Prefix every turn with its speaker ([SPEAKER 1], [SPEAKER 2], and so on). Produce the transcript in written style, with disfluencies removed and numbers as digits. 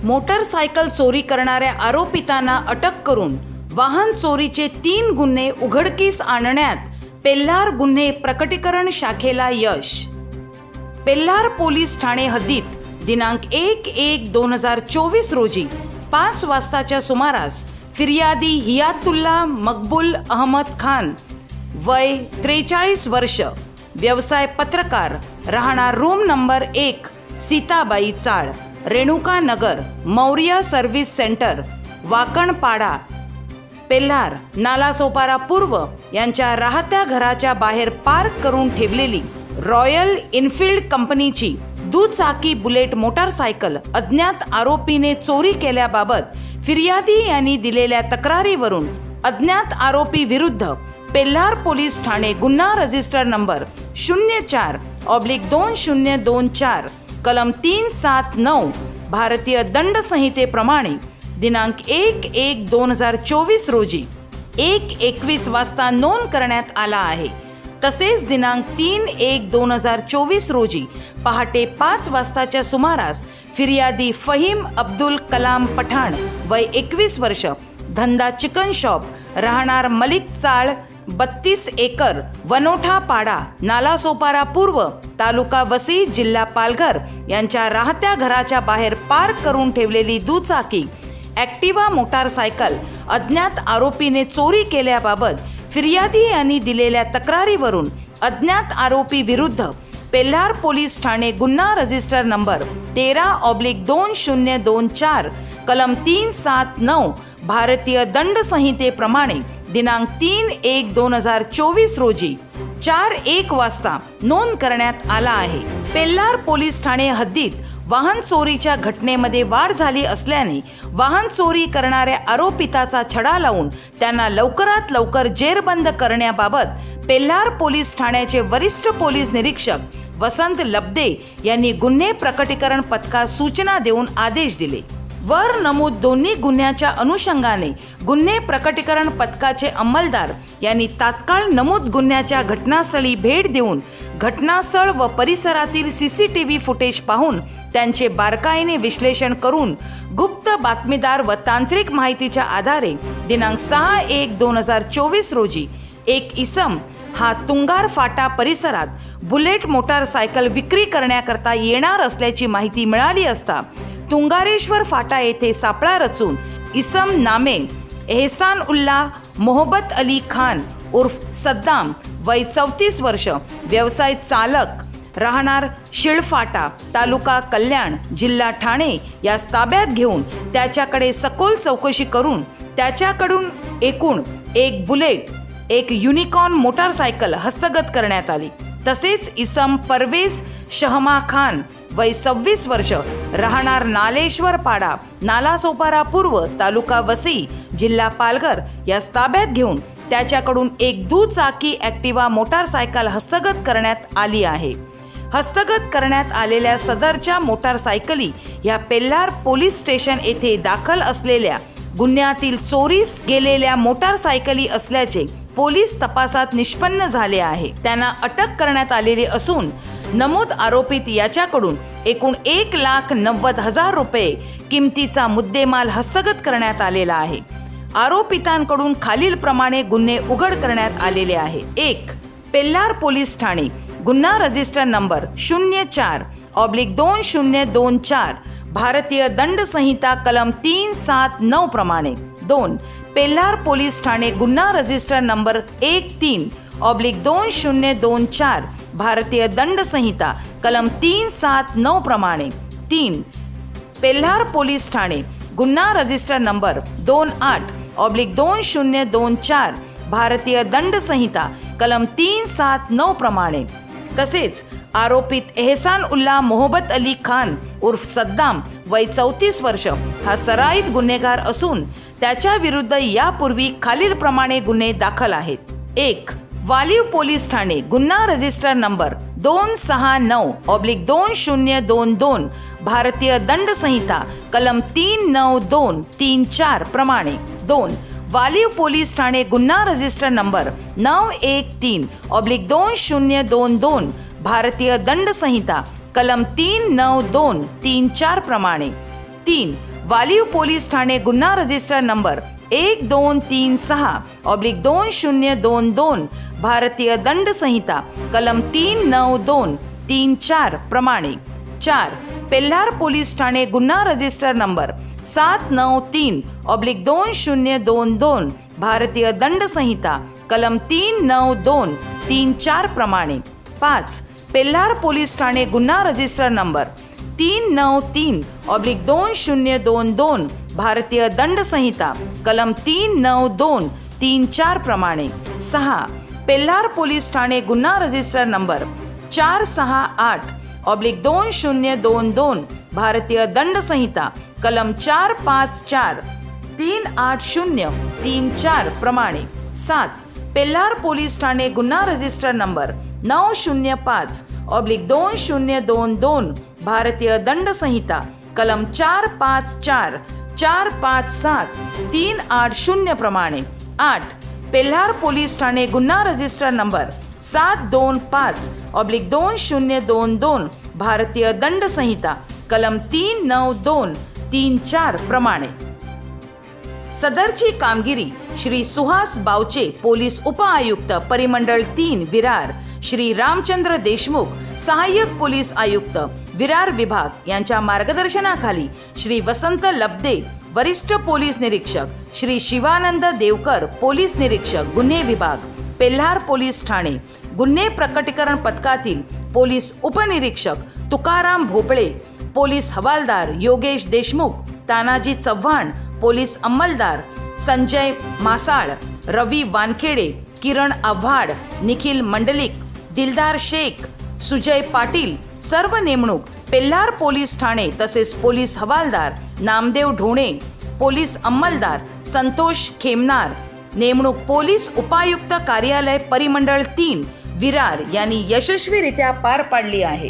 [SPEAKER 1] Motorcycle चोरी करणाऱ्या आरोपितांना अटक करून वाहन चोरीचे 3 गुन्हे उघडकीस आणण्यात पेल्हार गुन्हे प्रकटीकरण शाखेला यश। पेल्हार पोलीस ठाणे हद्दीत दिनांक 1/1/2024 रोजी 5 वाजताच्या सुमारास फिर्यादी हियातुल्ला मकबूल अहमद खान, वय 43 वर्ष, व्यवसाय पत्रकार, राहणार रूम नंबर 1, सीताबाई चाळ, रेणुका नगर, मौर्य सर्व्हिस सेंटर, वाकणपाडा, पेल्हार, नालासोपारा पूर्व यांच्या राहत्या घराच्या बाहेर पार्क करून ठेवलेली रॉयल इनफील्ड कंपनीची दुचाकी बुलेट मोटारसायकल अज्ञात आरोपीने चोरी केल्याबाबत फिर्यादी यांनी दिलेल्या तक्रारीवरून अज्ञात आरोपी विरुद्ध पेल्हार पोलीस ठाणे गुन्हा रजिस्टर नंबर 04/2024 कलम 379 भारतीय दंड संहितेप्रमाणे दिनांक 1/1/2024 रोजी 1:21 वाजता नोंद करण्यात आला आहे। तसेच दिनांक 3/1/2024 रोजी पहाटे 5 वाजताच्या सुमारास फिर्यादी फहीम अब्दुल कलाम पठाण, वय 21 वर्ष, धंदा चिकन शॉप, राहणार मलिक चाळ, 32 एकर, वनोठा पाडा, नालासोपारा पूर्व, तालुका वसी, जिल्हा पालघर यांच्या राहत्या घराच्या बाहेर पार्क करून ठेवलेली दुचाकी ॲक्टिवा मोटारसायकल अज्ञात आरोपीने चोरी केल्याबाबत फिर्यादी यांनी दिलेल्या तक्रारीवरून अज्ञात आरोपी विरुद्ध पेल्हार पोलीस ठाणे गुन्हा रजिस्टर नंबर 13/2024 कलम 379 भारतीय दंड संहितेप्रमाणे दिनांक 3/1/2024 रोजी 4:01 वाजता नोंद करण्यात आला आहे। पेल्हार पोलीस ठाणे हद्दीत वाहन चोरीच्या घटनेमध्ये वाढ झाली असल्याने वाहन चोरी करणाऱ्या आरोपिताचा छडा लावून त्यांना लवकरात लवकर जेरबंद करण्याबाबत पेल्हार पोलीस ठाण्याचे वरिष्ठ पोलीस निरीक्षक वसंत लब्दे यांनी गुन्हे प्रकटीकरण पथकास सूचना देऊन आदेश दिले। वर नमूद दोन्ही गुन्ह्याच्या अनुषंगाने गुन्हे प्रकटीकरण पथकाचे अंमलदार यांनी तात्काळ नमूद गुन्ह्याच्या घटनास्थळी भेट देऊन घटनास्थळ व परिसरातील CCTV फुटेज पाहून त्यांचे बारकाईने विश्लेषण करून गुप्त बातमीदार व तांत्रिक माहितीच्या आधारे दिनांक 6/1/2024 रोजी एक इसम हा तुंगार फाटा परिसरात बुलेट मोटारसायकल विक्री करण्याकरता येणार असल्याची माहिती मिळाली असता तुंगारेश्वर फाटा येथे सापळा रचून इसम नामे एहसान उल्ला मोहब्बत अली खान उर्फ सद्दाम, वय 34 वर्ष, व्यवसाय चालक, राहणार शिळफाटा, तालुका कल्याण, जिल्हा ठाणे यास ताब्यात घेऊन त्याच्याकडे सखोल चौकशी करून त्याच्याकडून एकूण 1 बुलेट, 1 युनिकॉर्न मोटारसायकल हस्तगत करण्यात आली। तसेच इसम परवेज शहमा खान, वय 26 वर्ष, राहणार नालेश्वर पाडा, नालासोपारा पूर्व, तालुका वसी, जिल्हा पालघर यास ताब्यात घेऊन त्याच्याकडून 1 दुचाकी ॲक्टिवा मोटारसायकल हस्तगत करण्यात आली आहे। हस्तगत करण्यात आलेल्या सदरच्या मोटारसायकली या पेल्हार पोलीस स्टेशन येथे दाखल असलेल्या गुन्ह्यातील चोरीस गेलेल्या मोटारसायकली असल्याचे पोलीस तपासात निष्पन्न झाले आहे। त्यांना अटक करण्यात आलेली असून नमूद आरोपित याच्याकडून एकूण 1,90,000 रुपये किमतीचा मुद्देमाल हस्तगत करण्यात आलेला आहे। आरोपितांकडून खालीलप्रमाणे गुन्हे उघड करण्यात आलेले आहे। 1. पेल्हार पोलीस ठाणे गुन्हा रजिस्टर नंबर 04/2024 भारतीय दंड संहिता कलम 379 प्रमाणे। 2. पेल्हार पोलीस ठाणे गुन्हा रजिस्टर नंबर 13/2024 भारतीय दंड संहिता कलम 379 प्रमाणे। 3. पेल्हार पोलीस ठाणे गुन्हा रजिस्टर नंबर 28/2024 भारतीय दंड संहिता कलम 379 प्रमाणे। तसेच आरोपित एहसान उल्ला मोहब्बत अली खान उर्फ सद्दाम, वय 34 वर्ष हा सराईत गुन्हेगार असून त्याच्या विरुद्ध यापूर्वी खालीलप्रमाणे गुन्हे दाखल आहेत। 1. वालीव पोलीस ठाणे गुन्हा रजिस्टर नंबर 269/2022 भारतीय दंड संहिता कलम 39234 प्रमाणे। 2. वालीव पोलीस ठाणे गुन्हा रजिस्टर नंबर 913/2022 भारतीय दंड संहिता कलम 39234 प्रमाणे। 3. वालीव पोलीस ठाणे गुन्हा रजिस्टर नंबर 1236/2022 भारतीय दंड संहिता कलम 392, 34 प्रमाणे. 4. पेल्हार पोलीस ठाणे गुन्हा रजिस्टर नंबर 793/2022 भारतीय दंड संहिता कलम 392, 34 प्रमाणे. 5. पेल्हार पोलीस ठाणे गुन्हा रजिस्टर नंबर 393/2022 भारतीय दंड संहिता कलम 392, 34 प्रमाणे. 6. पेल्हार पोलीस ठाणे गुन्हा रजिस्टर नंबर 468/2022 भारतीय दंड संहिता कलम 454, 380, 34 प्रमाणे. 7. पेल्हार पोलीस ठाणे गुन्हा रजिस्टर नंबर 905/2022 भारतीय दंड संहिता कलम 454, 457, 380 प्रमाणे. 8. पेल्हार पोलीस ठाणे गुन्हा रजिस्टर नंबर 725/2022 भारतीय दंड संहिता कलम 392, 34 प्रमाणे. सदरची कामगिरी श्री सुहास बावचे, पोलीस उपआयुक्त परिमंडळ 3 विरार, श्री रामचंद्र देशमुख, सहाय्यक पोलीस आयुक्त विरार विभाग यांच्या मार्गदर्शनाखाली श्री वसंत लब्दे, वरिष्ठ पोलीस निरीक्षक, श्री शिवानंद देवकर, पोलीस निरीक्षक गुन्हे विभाग, पेल्हार पोलीस ठाणे, गुन्हे प्रकटीकरण पथकातील पोलीस उपनिरीक्षक तुकाराम भोपळे, पोलीस हवालदार योगेश देशमुख, तानाजी चव्हाण, पोलीस अंमलदार संजय मासाळ, रवी वानखेडे, किरण आव्हाड, निखिल मंडलिक, दिलदार शेख, सुजय पाटील सर्व नेमणूक पेल्हार पोलीस ठाणे तसेच पोलीस हवालदार नामदेव ढोणे, पोलीस अंमलदार संतोष खेमनार नेमणूक पोलीस उपायुक्त कार्यालय परिमंडळ 3 विरार यांनी यशस्वीरित्या पार पाडली आहे.